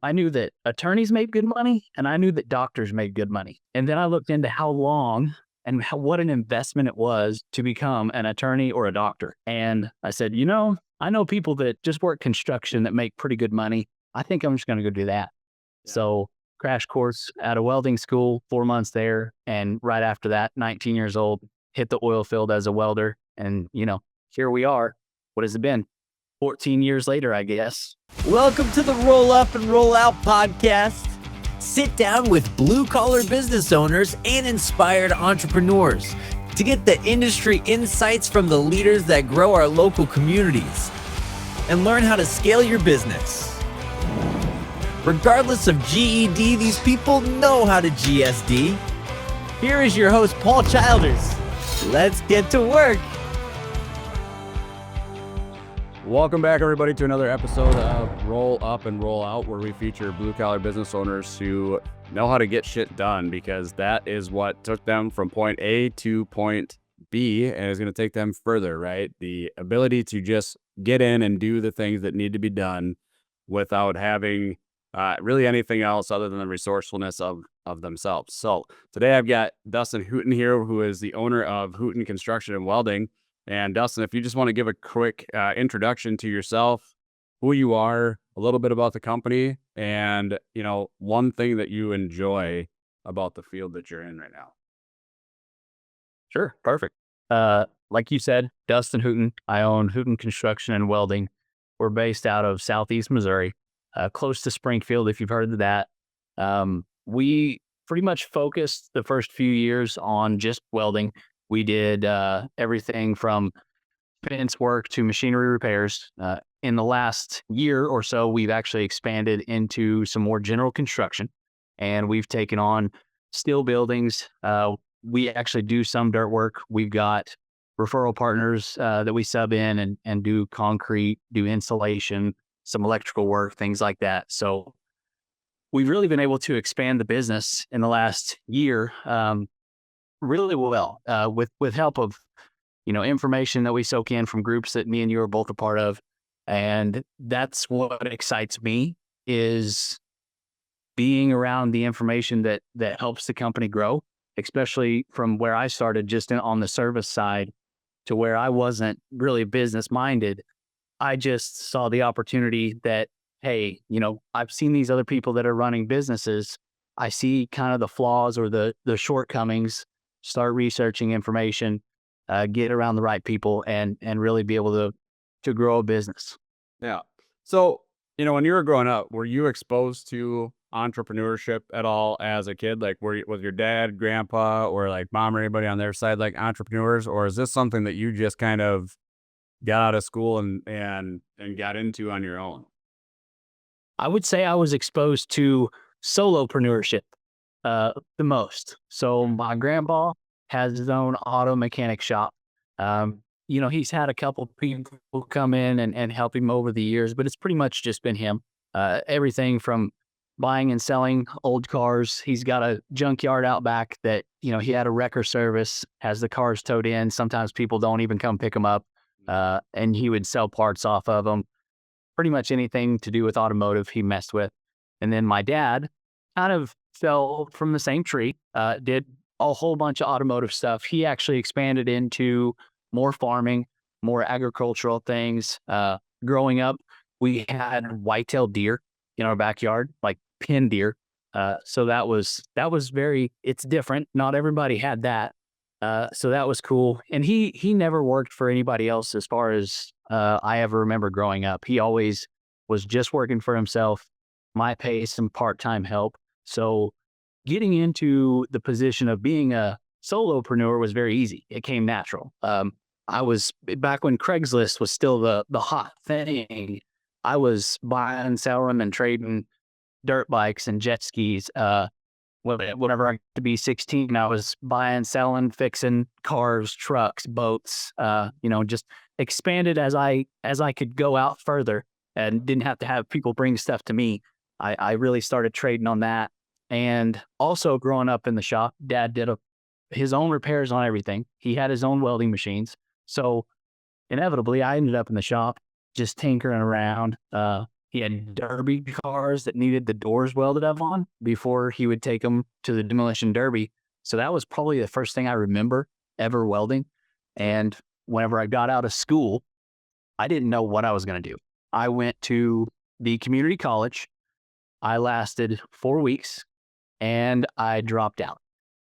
I knew that attorneys made good money and I knew that doctors made good money. And then I looked into how long and what an investment it was to become an attorney or a doctor. And I said, I know people that just work construction that make pretty good money. I think I'm just going to go do that. Yeah. So crash course at a welding school, 4 months there. And right after that, 19 years old, hit the oil field as a welder. And, here we are. What has it been? 14 years later, I guess. Welcome to the Roll Up and Roll Out podcast. Sit down with blue-collar business owners and inspired entrepreneurs to get the industry insights from the leaders that grow our local communities and learn how to scale your business. Regardless of GED, these people know how to GSD. Here is your host, Paul Childers. Let's get to work. Welcome back, everybody, to another episode of Roll Up and Roll Out, where we feature blue-collar business owners who know how to get shit done, because that is what took them from point A to point B and is going to take them further, right? The ability to just get in and do the things that need to be done without having really anything else other than the resourcefulness of themselves. So today I've got Dustin Hooten here, who is the owner of Hooten Construction and Welding. And Dustin, if you just want to give a quick introduction to yourself, who you are, a little bit about the company, and, one thing that you enjoy about the field that you're in right now. Sure. Perfect. Like you said, Dustin Hooten. I own Hooten Construction and Welding. We're based out of Southeast Missouri, close to Springfield, if you've heard of that. We pretty much focused the first few years on just welding. We did everything from fence work to machinery repairs. In the last year or so, we've actually expanded into some more general construction, and we've taken on steel buildings. We actually do some dirt work. We've got referral partners that we sub in and do concrete, do insulation, some electrical work, things like that. So we've really been able to expand the business in the last year really well with help of information that we soak in from groups that me and you are both a part of. And that's what excites me, is being around the information that helps the company grow, especially from where I started just on the service side to where I wasn't really business minded. I just saw the opportunity that, hey, I've seen these other people that are running businesses. I see kind of the flaws or the shortcomings, start researching information, get around the right people, and really be able to grow a business. Yeah. So, when you were growing up, were you exposed to entrepreneurship at all as a kid? Like, was your dad, grandpa, or like mom or anybody on their side like entrepreneurs? Or is this something that you just kind of got out of school and got into on your own? I would say I was exposed to solopreneurship the most. So my grandpa has his own auto mechanic shop. He's had a couple people come in and help him over the years, but it's pretty much just been him. Everything from buying and selling old cars. He's got a junkyard out back that, he had a wrecker service, has the cars towed in. Sometimes people don't even come pick them up. And he would sell parts off of them. Pretty much anything to do with automotive he messed with. And then my dad kind of fell from the same tree, did a whole bunch of automotive stuff. He actually expanded into more farming, more agricultural things. Growing up, we had white-tailed deer in our backyard, like pin deer. So that was it's different. Not everybody had that. So that was cool. And he never worked for anybody else as far as I ever remember growing up. He always was just working for himself, might pay some part-time help. So getting into the position of being a solopreneur was very easy. It came natural. I was back when Craigslist was still the hot thing. I was buying, selling, and trading dirt bikes and jet skis. Whenever I got to be 16, I was buying, selling, fixing cars, trucks, boats. Just expanded as I could go out further and didn't have to have people bring stuff to me. I really started trading on that. And also growing up in the shop, Dad did his own repairs on everything. He had his own welding machines. So inevitably, I ended up in the shop just tinkering around. He had derby cars that needed the doors welded up on before he would take them to the demolition derby. So that was probably the first thing I remember ever welding. And whenever I got out of school, I didn't know what I was going to do. I went to the community college. I lasted 4 weeks and I dropped out.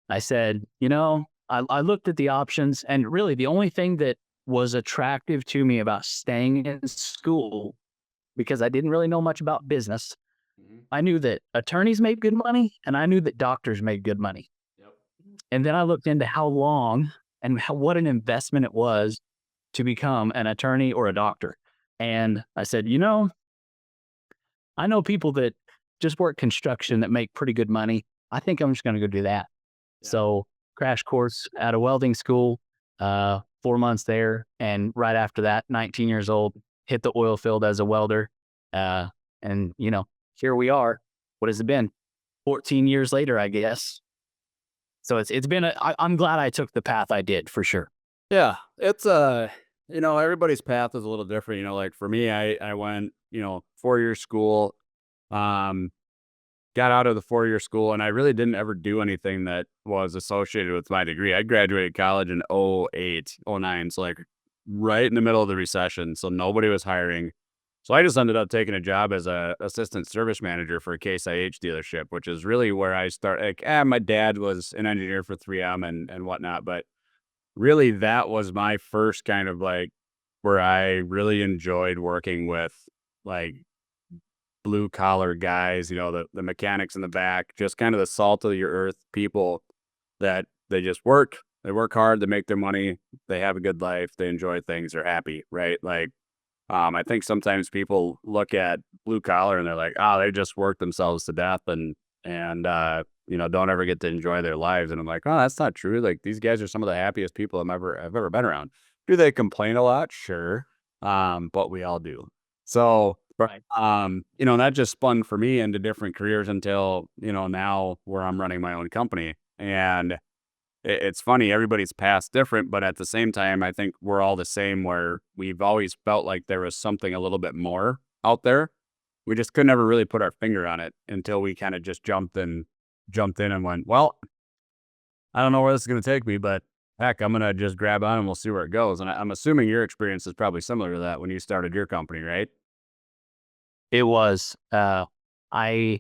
I said, I looked at the options, and really the only thing that was attractive to me about staying in school, because I didn't really know much about business, I knew that attorneys made good money and I knew that doctors made good money. Yep. And then I looked into how long and what an investment it was to become an attorney or a doctor. And I said, I know people that just work construction that make pretty good money. I think I'm just going to go do that. Yeah. So crash course at a welding school, 4 months there. And right after that, 19 years old, hit the oil field as a welder. And here we are. What has it been? 14 years later, I guess. So it's been I'm glad I took the path I did, for sure. Yeah, it's everybody's path is a little different. Like for me, I went 4-year school, got out of the 4-year school, and I really didn't ever do anything that was associated with my degree. I graduated college in 08, 09, so like right in the middle of the recession. So nobody was hiring. So I just ended up taking a job as a assistant service manager for a Case IH dealership, which is really where I started. Like, my dad was an engineer for 3M and whatnot, but really that was my first kind of like where I really enjoyed working with like blue collar guys, the mechanics in the back, just kind of the salt of your earth people that they just work hard, they make their money, they have a good life, they enjoy things, they're happy, right? Like, I think sometimes people look at blue collar and they're like, they just work themselves to death and don't ever get to enjoy their lives. And I'm like, that's not true. Like these guys are some of the happiest people I've ever been around. Do they complain a lot? Sure. But we all do. So, Right. that just spun for me into different careers until, now where I'm running my own company. And it's funny, everybody's path's different, but at the same time, I think we're all the same where we've always felt like there was something a little bit more out there. We just could never really put our finger on it until we kind of just jumped in and went, well, I don't know where this is going to take me, but heck, I'm going to just grab on and we'll see where it goes. And I'm assuming your experience is probably similar to that when you started your company, right? It was. I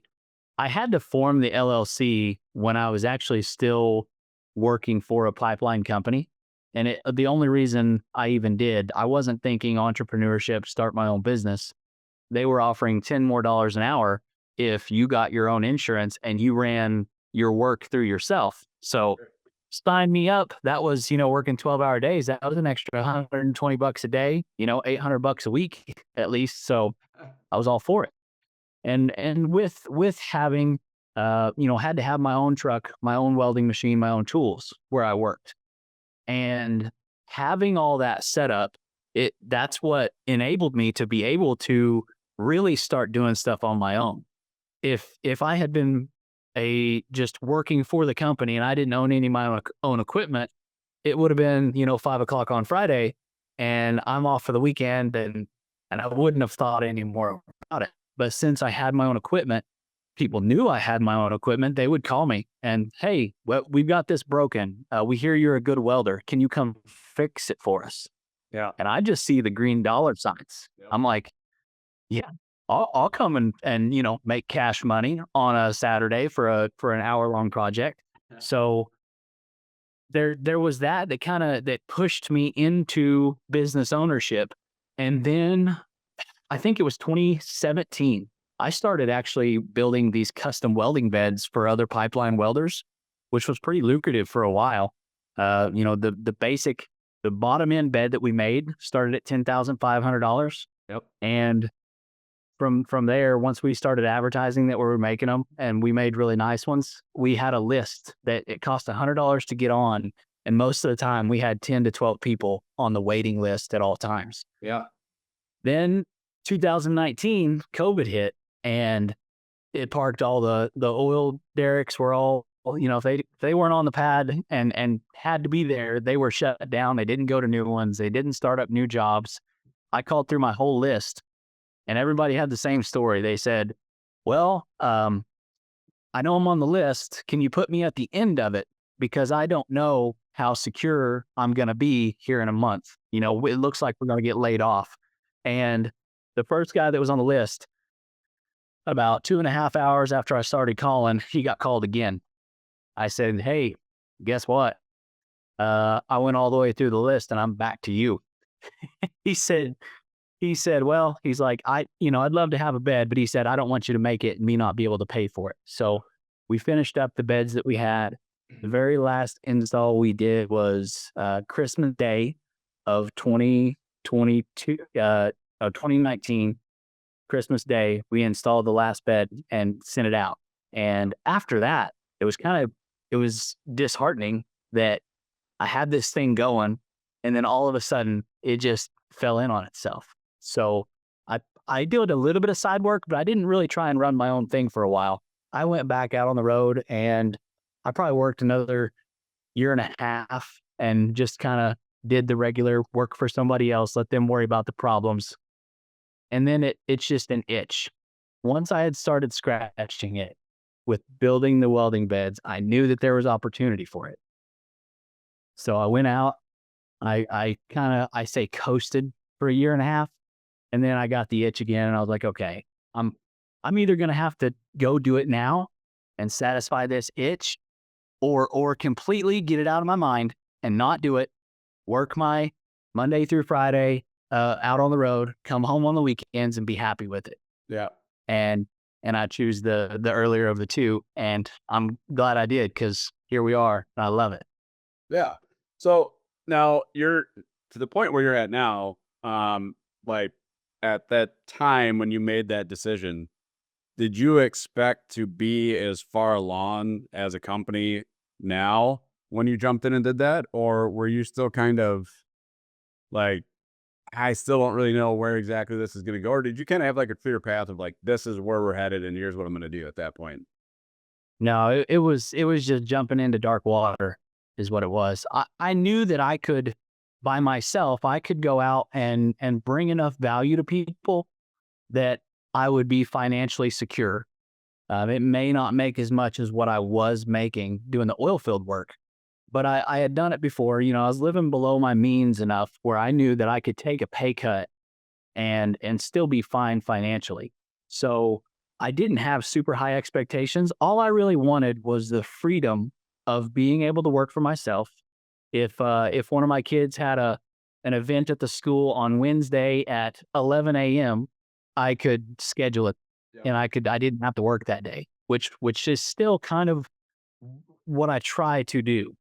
had to form the LLC when I was actually still working for a pipeline company. And the only reason I even did, I wasn't thinking entrepreneurship, start my own business. They were offering $10 more an hour if you got your own insurance and you ran your work through yourself. So sign me up. That was, working 12-hour days. That was an extra $120 a day, $800 a week at least. So I was all for it. And with having, had to have my own truck, my own welding machine, my own tools where I worked, and having all that set up, that's what enabled me to be able to really start doing stuff on my own. If I had been just working for the company and I didn't own any of my own equipment, it would have been, 5:00 on Friday and I'm off for the weekend and I wouldn't have thought any more about it. But since I had my own equipment, people knew I had my own equipment. They would call me and, hey, well, we've got this broken. We hear you're a good welder. Can you come fix it for us? Yeah. And I just see the green dollar signs. Yep. I'm like, yeah, I'll come and make cash money on a Saturday for an hour-long project. So there was that pushed me into business ownership. And then I think it was 2017, I started actually building these custom welding beds for other pipeline welders, which was pretty lucrative for a while. The bottom end bed that we made started at $10,500. Yep. And from there, once we started advertising that we were making them and we made really nice ones, we had a list that it cost $100 to get on. And most of the time we had 10 to 12 people on the waiting list at all times. Yeah. Then 2019, COVID hit and it parked all the oil derricks were all, if they weren't on the pad and had to be there, they were shut down. They didn't go to new ones. They didn't start up new jobs. I called through my whole list And everybody had the same story. They said, well, I know I'm on the list. Can you put me at the end of it? Because I don't know how secure I'm going to be here in a month. You know, it looks like we're going to get laid off. And the first guy that was on the list, about 2.5 hours after I started calling, he got called again. I said, hey, guess what? I went all the way through the list and I'm back to you. he said, well, he's like, I'd love to have a bed, but he said, I don't want you to make it and me not be able to pay for it. So we finished up the beds that we had. The very last install we did was Christmas Day of 2022, 2019, Christmas Day. We installed the last bed and sent it out. And after that, it was disheartening that I had this thing going and then all of a sudden it just fell in on itself. So I did a little bit of side work, but I didn't really try and run my own thing for a while. I went back out on the road and I probably worked another 1.5 years and just kind of did the regular work for somebody else, let them worry about the problems. And then it's just an itch. Once I had started scratching it with building the welding beds, I knew that there was opportunity for it. So I went out, I say coasted for 1.5 years. And then I got the itch again and I was like, okay, I'm either going to have to go do it now and satisfy this itch or completely get it out of my mind and not do it, work my Monday through Friday out on the road, come home on the weekends and be happy with it. Yeah. And I choose the earlier of the two. And I'm glad I did because here we are. And I love it. Yeah. So now you're to the point where you're at now, like at that time when you made that decision, did you expect to be as far along as a company now when you jumped in and did that? Or were you still kind of like, I still don't really know where exactly this is going to go? Or did you kind of have like a clear path of like, this is where we're headed and here's what I'm going to do at that point? No, it was just jumping into dark water is what it was. I knew that I could, by myself, I could go out and bring enough value to people that I would be financially secure. It may not make as much as what I was making doing the oil field work, but I had done it before. You know, I was living below my means enough where I knew that I could take a pay cut and still be fine financially. So I didn't have super high expectations. All I really wanted was the freedom of being able to work for myself. If one of my kids had an event at the school on Wednesday at 11 a.m., I could schedule it. Yeah. And I didn't have to work that day, which is still kind of what I try to do.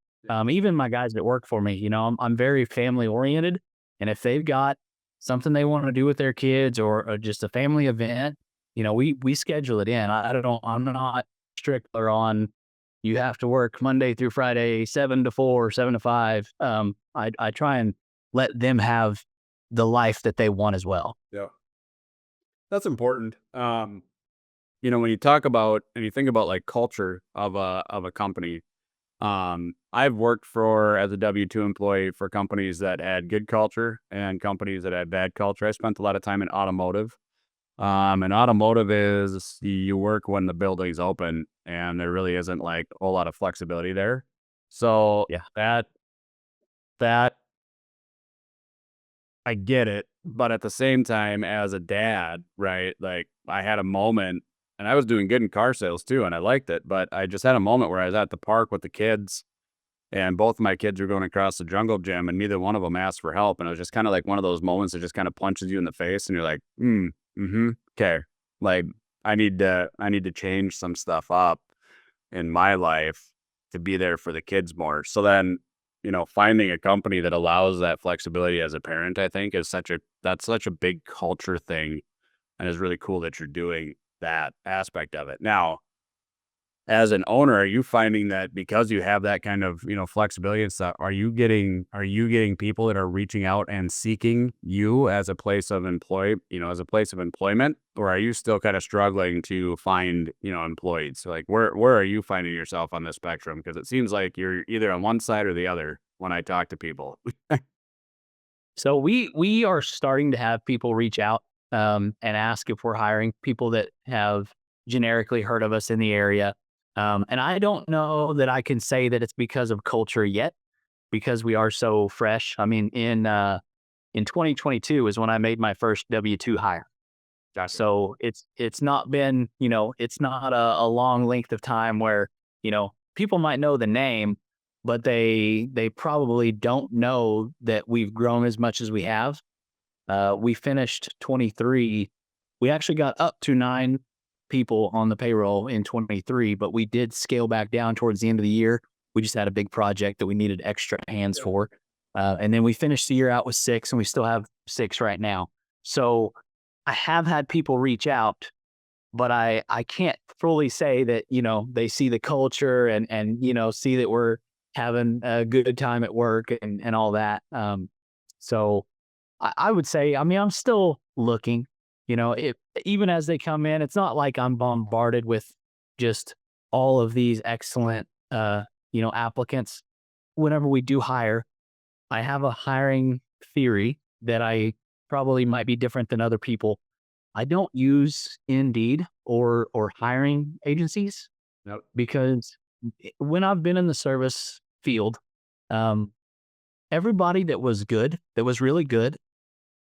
Even my guys that work for me, you know, I'm very family oriented. And if they've got something they want to do with their kids or just a family event, you know, we schedule it in. I'm not strict on, you have to work Monday through Friday, 7 to 4, 7 to 5. I try and let them have the life that they want as well. Yeah. That's important. You know, when you talk about and you think about like culture of a company, I've worked as a W-2 employee for companies that had good culture and companies that had bad culture. I spent a lot of time in automotive. And automotive is you work when the building's open and there really isn't like a whole lot of flexibility there. So Yeah. that I get it. But at the same time, as a dad, right, like I had a moment and I was doing good in car sales too, and I liked it, but I just had a moment where I was at the park with the kids and both of my kids were going across the jungle gym and neither one of them asked for help. And it was just kind of like one of those moments that just kind of punches you in the face and you're like, okay. Like I need to change some stuff up in my life to be there for the kids more. So then, you know, finding a company that allows that flexibility as a parent, I think that's such a big culture thing. And it's really cool that you're doing that aspect of it. Now, as an owner, are you finding that because you have that kind of, you know, flexibility and stuff, are you getting people that are reaching out and seeking you as a place of employment, or are you still kind of struggling to find, you know, employees? So like where are you finding yourself on the spectrum? Because it seems like you're either on one side or the other when I talk to people. So we are starting to have people reach out. and ask if we're hiring people that have generically heard of us in the area. And I don't know that I can say that it's because of culture yet, because we are so fresh. I mean, in 2022 is when I made my first W-2 hire. Gotcha. So it's not been, it's not a long length of time where, people might know the name, but they probably don't know that we've grown as much as we have. We finished 23. We actually got up to 9 people on the payroll in 23, but we did scale back down towards the end of the year. We just had a big project that we needed extra hands for. And then we finished the year out with 6, and we still have 6 right now. So I have had people reach out, but I can't fully say that, they see the culture and see that we're having a good time at work and all that. So I would say, I mean, I'm still looking, if even as they come in, it's not like I'm bombarded with just all of these excellent, applicants. Whenever we do hire, I have a hiring theory that I probably might be different than other people. I don't use Indeed or hiring agencies Nope. because when I've been in the service field, um, everybody that was good, that was really good,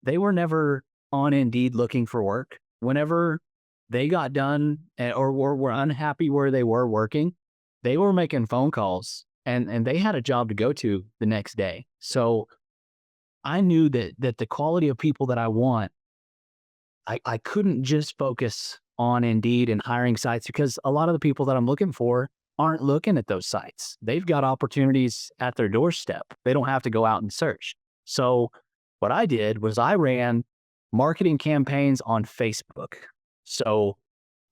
they were never on Indeed looking for work. Whenever they got done or were unhappy where they were working, they were making phone calls and they had a job to go to the next day. So I knew that the quality of people that I want, I couldn't just focus on Indeed and hiring sites because a lot of the people that I'm looking for aren't looking at those sites. They've got opportunities at their doorstep. They don't have to go out and search. So what I did was I ran marketing campaigns on Facebook. So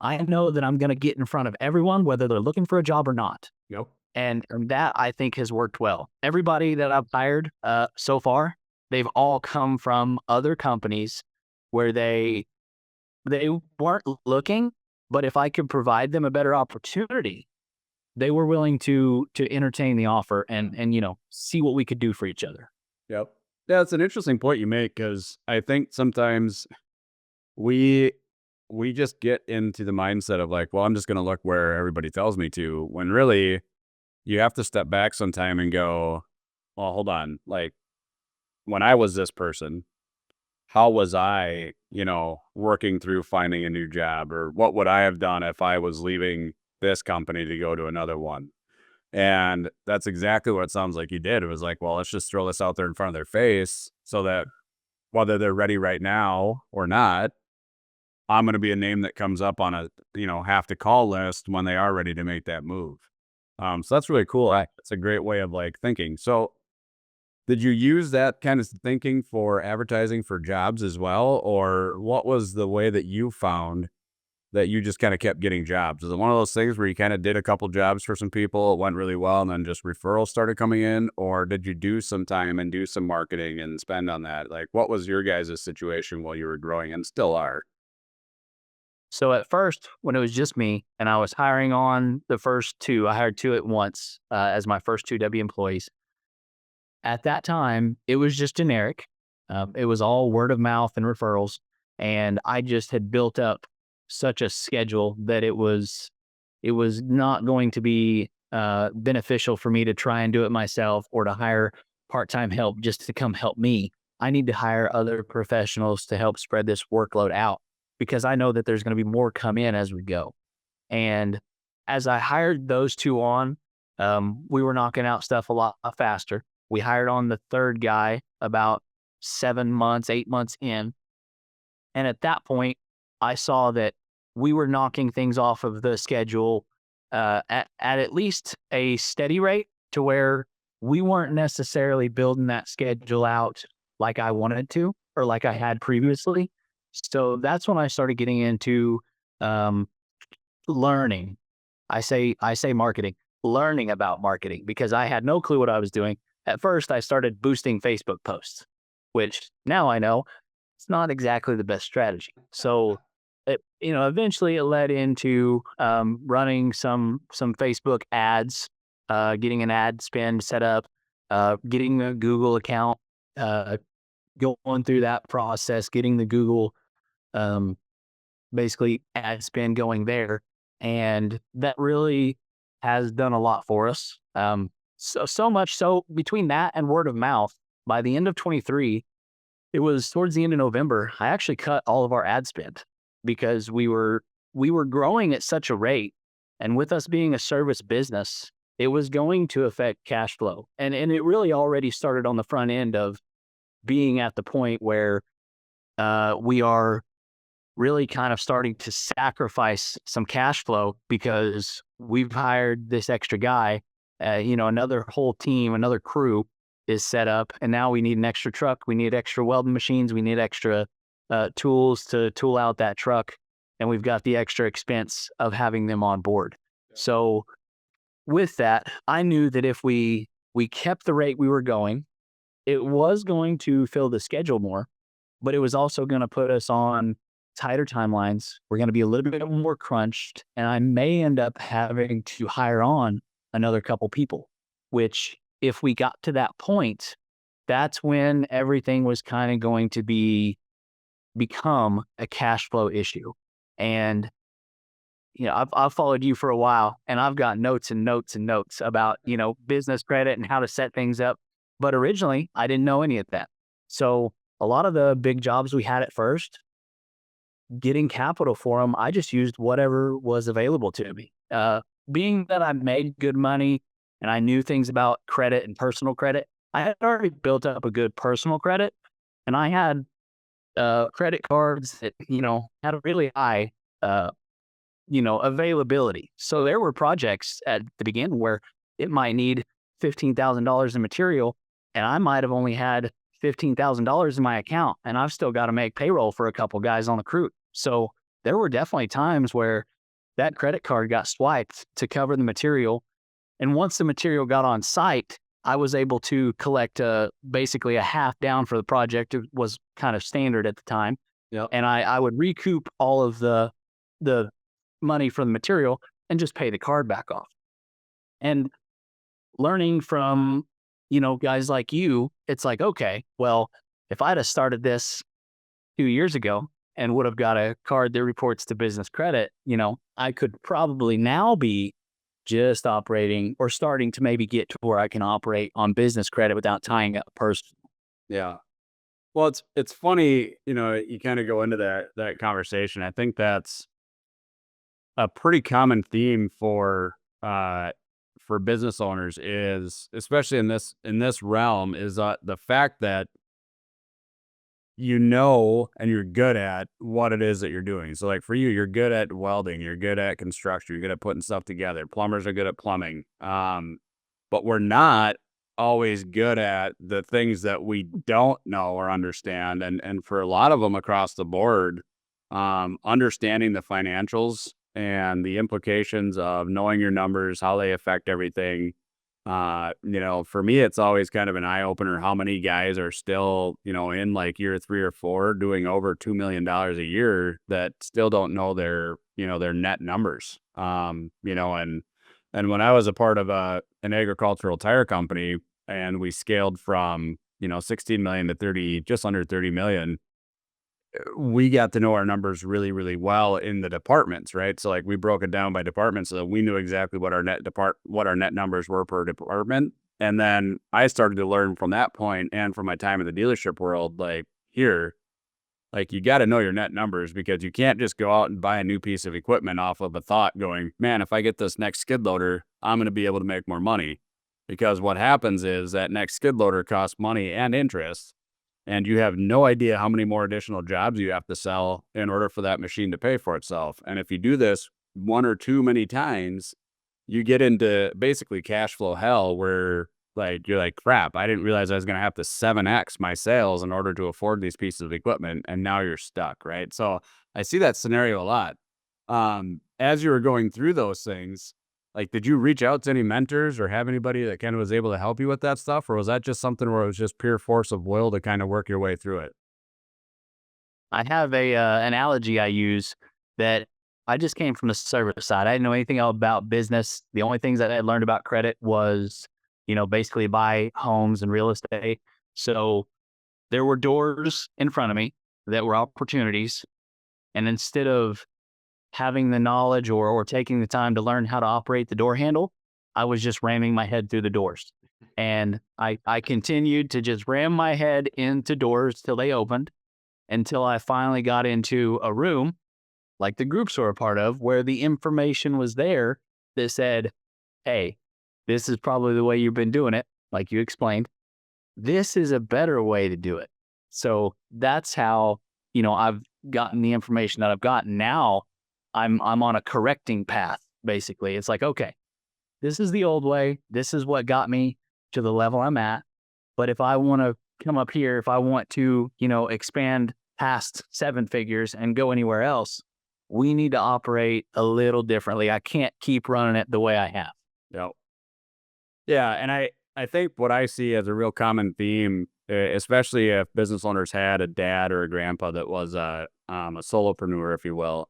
I know that I'm going to get in front of everyone, whether they're looking for a job or not. Yep. And that I think has worked well. Everybody that I've hired so far, they've all come from other companies where they weren't looking, but if I could provide them a better opportunity, they were willing to entertain the offer and see what we could do for each other. Yep. Yeah, it's an interesting point you make because I think sometimes we just get into the mindset of like, well, I'm just going to look where everybody tells me to, when really you have to step back sometime and go, well, hold on. Like when I was this person, how was I, working through finding a new job, or what would I have done if I was leaving this company to go to another one? And that's exactly what it sounds like you did. It was like, well, let's just throw this out there in front of their face so that whether they're ready right now or not, I'm going to be a name that comes up on a, have to call list when they are ready to make that move. So that's really cool. It's a great way of like thinking. So did you use that kind of thinking for advertising for jobs as well? Or what was the way that you found that you just kind of kept getting jobs? Is it one of those things where you kind of did a couple jobs for some people, it went really well, and then just referrals started coming in? Or did you do some time and do some marketing and spend on that? Like, what was your guys' situation while you were growing and still are? So at first, when it was just me and I was hiring on the first 2, I hired 2 at once as my first 2 W employees. At that time, it was just generic. It was all word of mouth and referrals. And I just had built up such a schedule that it was not going to be beneficial for me to try and do it myself or to hire part-time help just to come help me. I need to hire other professionals to help spread this workload out because I know that there's going to be more come in as we go. And as I hired those 2 on, we were knocking out stuff a lot faster. We hired on the 3rd guy about 7 months, 8 months in. And at that point, I saw that we were knocking things off of the schedule at least a steady rate to where we weren't necessarily building that schedule out like I wanted to or like I had previously. So that's when I started getting into learning. I say marketing, learning about marketing because I had no clue what I was doing. At first, I started boosting Facebook posts, which now I know it's not exactly the best strategy. So, eventually it led into running some Facebook ads, getting an ad spend set up, getting a Google account, going through that process, getting the Google basically ad spend going there. And that really has done a lot for us. So much so between that and word of mouth, by the end of 23, it was towards the end of November, I actually cut all of our ad spend because we were growing at such a rate. And with us being a service business, it was going to affect cash flow. And it really already started on the front end of being at the point where we are really kind of starting to sacrifice some cash flow because we've hired this extra guy, another whole team, another crew is set up. And now we need an extra truck. We need extra welding machines. We need extra tools to tool out that truck. And we've got the extra expense of having them on board. So with that, I knew that if we kept the rate we were going, it was going to fill the schedule more, but it was also going to put us on tighter timelines. We're going to be a little bit more crunched, and I may end up having to hire on another couple people, which if we got to that point, that's when everything was kind of going to become a cash flow issue. And I've followed you for a while, and I've got notes and notes and notes about, business credit and how to set things up. But originally, I didn't know any of that. So a lot of the big jobs we had at first, getting capital for them, I just used whatever was available to me. Being that I made good money and I knew things about credit and personal credit, I had already built up a good personal credit, and I had credit cards that, had a really high, availability. So there were projects at the beginning where it might need $15,000 in material, and I might have only had $15,000 in my account, and I've still got to make payroll for a couple guys on the crew. So there were definitely times where that credit card got swiped to cover the material. And once the material got on site, I was able to collect basically a half down for the project. It was kind of standard at the time. Yep. And I would recoup all of the money from the material and just pay the card back off. And learning from, guys like you, it's like, okay, well, if I'd have started this 2 years ago and would have got a card that reports to business credit, I could probably now be just operating or starting to maybe get to where I can operate on business credit without tying up personal. Yeah. Well, it's funny, you kind of go into that conversation. I think that's a pretty common theme for business owners, is especially in this realm, is the fact that and you're good at what it is that you're doing. So like for you, you're good at welding, you're good at construction, you're good at putting stuff together. Plumbers are good at plumbing. But we're not always good at the things that we don't know or understand. And for a lot of them across the board, understanding the financials and the implications of knowing your numbers, how they affect everything. For me, it's always kind of an eye opener how many guys are still, in like year 3 or 4 doing over $2 million a year that still don't know their net numbers. And when I was a part of an agricultural tire company, and we scaled from, 16 million to just under 30 million, we got to know our numbers really, really well in the departments, right? So like we broke it down by department so that we knew exactly what our net numbers were per department. And then I started to learn from that point, and from my time in the dealership world, like here, like you got to know your net numbers, because you can't just go out and buy a new piece of equipment off of a thought going, man, if I get this next skid loader, I'm going to be able to make more money. Because what happens is that next skid loader costs money and interest, and you have no idea how many more additional jobs you have to sell in order for that machine to pay for itself. And if you do this one or too many times, you get into basically cash flow hell, where like you're like, crap, I didn't realize I was going to have to 7x my sales in order to afford these pieces of equipment, and now you're stuck, right? So I see that scenario a lot. As you were going through those things, like, did you reach out to any mentors or have anybody that kind of was able to help you with that stuff? Or was that just something where it was just pure force of will to kind of work your way through it? I have a analogy I use that I just came from the service side. I didn't know anything about business. The only things that I learned about credit was, basically buy homes and real estate. So there were doors in front of me that were opportunities. And instead of having the knowledge or taking the time to learn how to operate the door handle, I was just ramming my head through the doors. And I continued to just ram my head into doors till they opened, until I finally got into a room like the groups we're a part of, where the information was there that said, hey, this is probably the way you've been doing it, like you explained. This is a better way to do it. So that's how, I've gotten the information that I've gotten. Now I'm on a correcting path, basically. It's like, okay, this is the old way. This is what got me to the level I'm at. But if I want to come up here, if I want to, expand past 7 figures and go anywhere else, we need to operate a little differently. I can't keep running it the way I have. Yep. Yeah, and I think what I see as a real common theme, especially if business owners had a dad or a grandpa that was a solopreneur, if you will,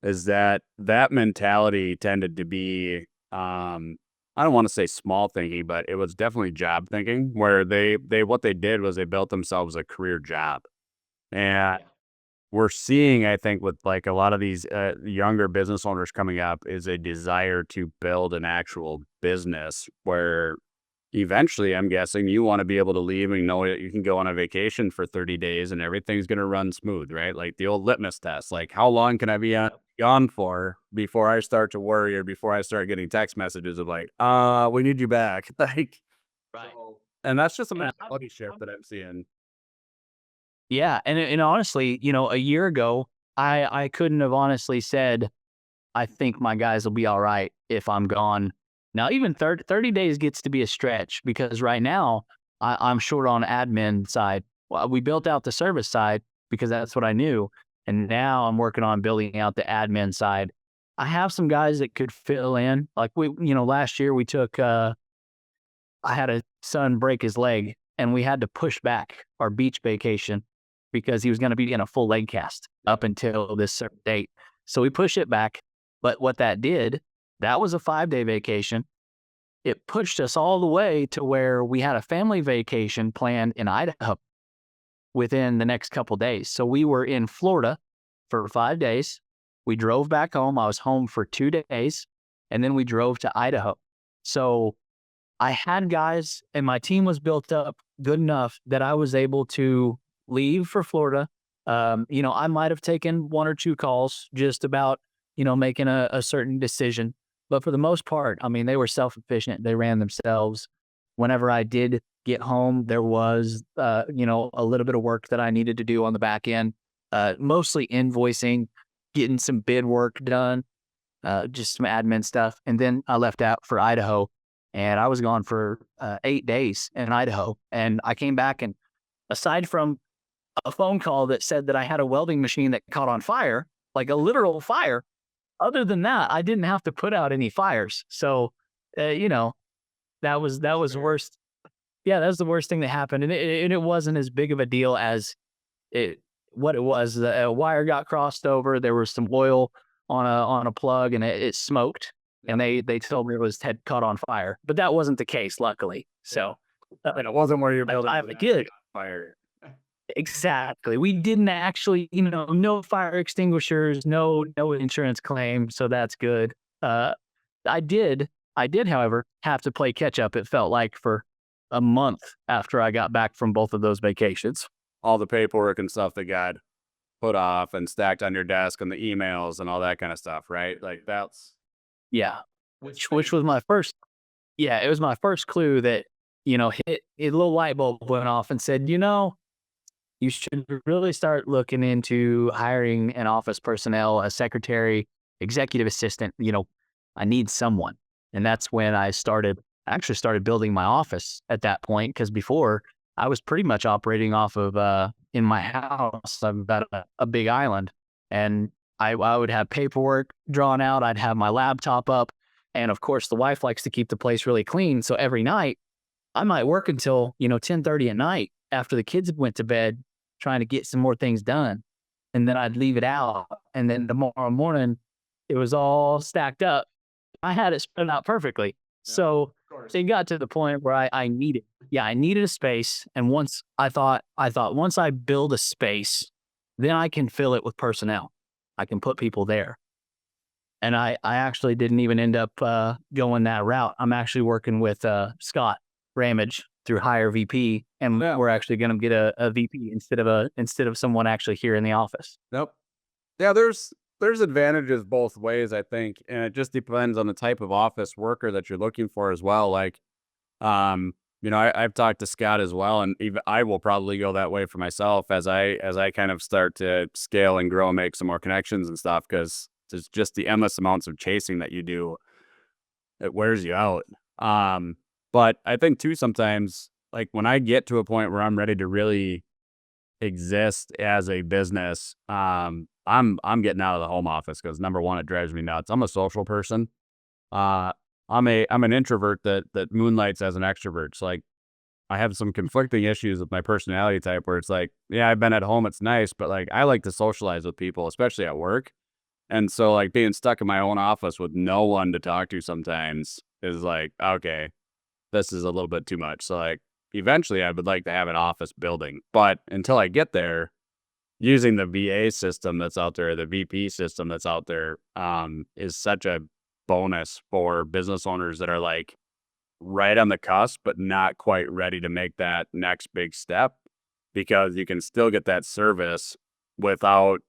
is that mentality tended to be, I don't want to say small thinking, but it was definitely job thinking, where they what they did was they built themselves a career job. And we're seeing, I think, with like a lot of these younger business owners coming up, is a desire to build an actual business where eventually, I'm guessing, you want to be able to leave and know that you can go on a vacation for 30 days and everything's going to run smooth, right? Like the old litmus test. Like, how long can I be gone for before I start to worry, or before I start getting text messages of like, we need you back. Like, Right. and that's just a And I'm- mentality shift that I'm seeing. Yeah. And honestly, a year ago, I couldn't have honestly said, I think my guys will be all right if I'm gone. Now, even 30 days gets to be a stretch, because right now I'm short on admin side. Well, we built out the service side because that's what I knew. And now I'm working on building out the admin side. I have some guys that could fill in. Like last year we took, I had a son break his leg and we had to push back our beach vacation because he was going to be in a full leg cast up until this certain date. So we pushed it back. But what that did, that was a 5-day vacation. It pushed us all the way to where we had a family vacation planned in Idaho within the next couple days. So we were in Florida for 5 days. We drove back home. I was home for 2 days, and then we drove to Idaho. So I had guys, and my team was built up good enough that I was able to leave for Florida. I might have taken 1 or 2 calls just about, making a certain decision. But for the most part, I mean, they were self-sufficient. They ran themselves. Whenever I did get home, there was, a little bit of work that I needed to do on the back end, mostly invoicing, getting some bid work done, just some admin stuff. And then I left out for Idaho, and I was gone for 8 days in Idaho. And I came back, and aside from a phone call that said that I had a welding machine that caught on fire, like a literal fire, other than that, I didn't have to put out any fires. So, that was the worst. Yeah, that was the worst thing that happened. And it wasn't as big of a deal as what it was. A wire got crossed over. There was some oil on a plug, and it smoked. And they told me had caught on fire, but that wasn't the case, luckily. So, And it wasn't where you're building I did. fire. Exactly. We didn't actually, no fire extinguishers, no insurance claim, so that's good. I did, however, have to play catch up, it felt like, for a month after I got back from both of those vacations. All the paperwork and stuff that got put off and stacked on your desk, and the emails and all that kind of stuff, right? Like that's Yeah. Which was my first, it was my first clue that, hit a little light bulb went off and said, you should really start looking into hiring an office personnel, a secretary, executive assistant. I need someone. And that's when I actually started building my office at that point. Because before, I was pretty much operating off of, in my house, I've got a big island. And I would have paperwork drawn out. I'd have my laptop up. And of course, the wife likes to keep the place really clean. So every night, I might work until, 10:30 at night after the kids had went to bed, trying to get some more things done. And then I'd leave it out. And then tomorrow morning, it was all stacked up. I had it spread out perfectly. So it got to the point where I needed a space. And once I thought once I build a space, then I can fill it with personnel. I can put people there. And I actually didn't even end up going that route. I'm actually working with Scott Ramage through Hire VP, and we're actually going to get a VP instead of someone actually here in the office. Nope. Yeah, there's advantages both ways, I think, and it just depends on the type of office worker that you're looking for as well. Like, I've talked to Scott as well, and even I will probably go that way for myself as I kind of start to scale and grow and make some more connections and stuff, because there's just the endless amounts of chasing that you do. It wears you out. But I think too, sometimes, like when I get to a point where I'm ready to really exist as a business, I'm getting out of the home office, because number one, it drives me nuts. I'm a social person. I'm an introvert that moonlights as an extrovert. So like I have some conflicting issues with my personality type, where it's like, yeah, I've been at home, it's nice, but like I like to socialize with people, especially at work. And so like being stuck in my own office with no one to talk to sometimes is like, okay, this is a little bit too much. So like eventually I would like to have an office building, but until I get there, using the VA system that's out there, the VP system that's out there, is such a bonus for business owners that are like right on the cusp, but not quite ready to make that next big step, because you can still get that service without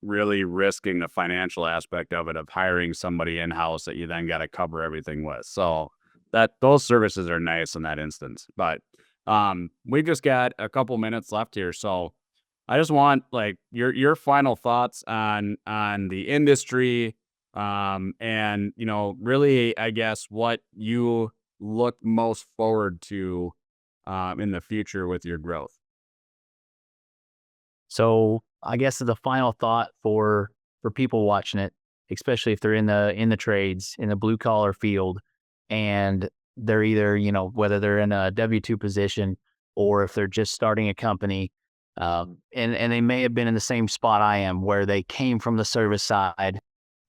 really risking the financial aspect of it, of hiring somebody in-house that you then got to cover everything with. So that those services are nice in that instance. But we just got a couple minutes left here, so I just want like your final thoughts on the industry, and really, I guess, what you look most forward to in the future with your growth. So I guess the final thought for people watching it, especially if they're in the trades, in the blue collar field, and they're either, whether they're in a W-2 position or if they're just starting a company, and they may have been in the same spot I am, where they came from the service side.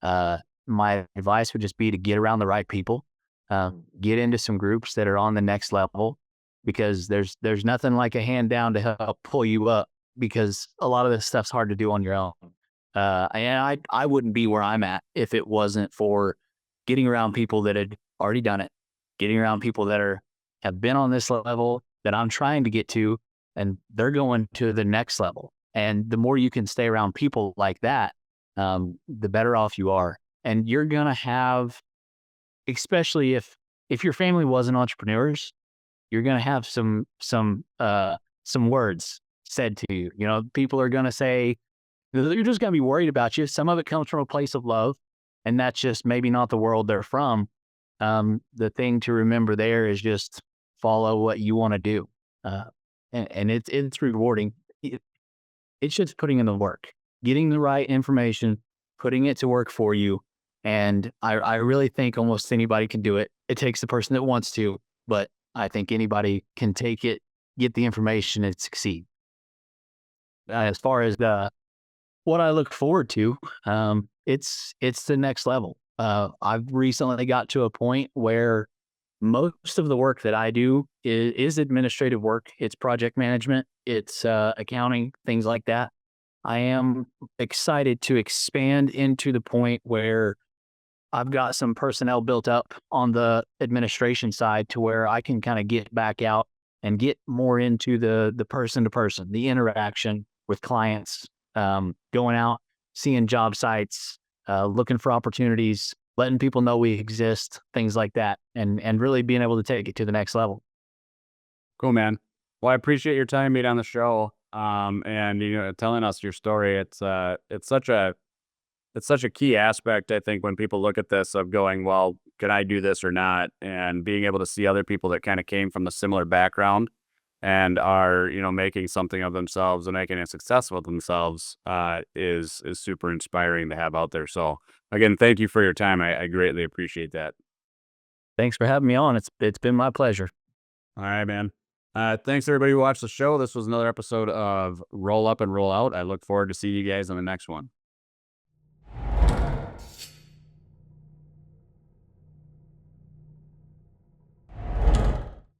My advice would just be to get around the right people, get into some groups that are on the next level, because there's nothing like a hand down to help pull you up, because a lot of this stuff's hard to do on your own. And I wouldn't be where I'm at if it wasn't for getting around people that had already done it, getting around people that have been on this level that I'm trying to get to, and they're going to the next level. And the more you can stay around people like that, the better off you are. And you're gonna have, especially if your family wasn't entrepreneurs, you're gonna have some words said to you. People are gonna say, you're just gonna be worried about you. Some of it comes from a place of love, and that's just maybe not the world they're from. The thing to remember there is just follow what you want to do, and it's rewarding. It's just putting in the work, getting the right information, putting it to work for you. And I really think almost anybody can do it. It takes the person that wants to, but I think anybody can take it, get the information, and succeed. As far as what I look forward to, it's the next level. I've recently got to a point where most of the work that I do is administrative work. It's project management, it's accounting, things like that. I am excited to expand into the point where I've got some personnel built up on the administration side, to where I can kind of get back out and get more into the person to person, the interaction with clients, going out, seeing job sites, looking for opportunities, letting people know we exist, things like that, and really being able to take it to the next level. Cool, man. Well, I appreciate your time being on the show, and telling us your story. It's such a key aspect, I think, when people look at this, of going, well, can I do this or not? And being able to see other people that kind of came from a similar background and are, making something of themselves and making a success of themselves, is super inspiring to have out there. So again, thank you for your time. I greatly appreciate that. Thanks for having me on. It's been my pleasure. All right, man. Thanks everybody who watched the show. This was another episode of Roll Up and Roll Out. I look forward to seeing you guys on the next one.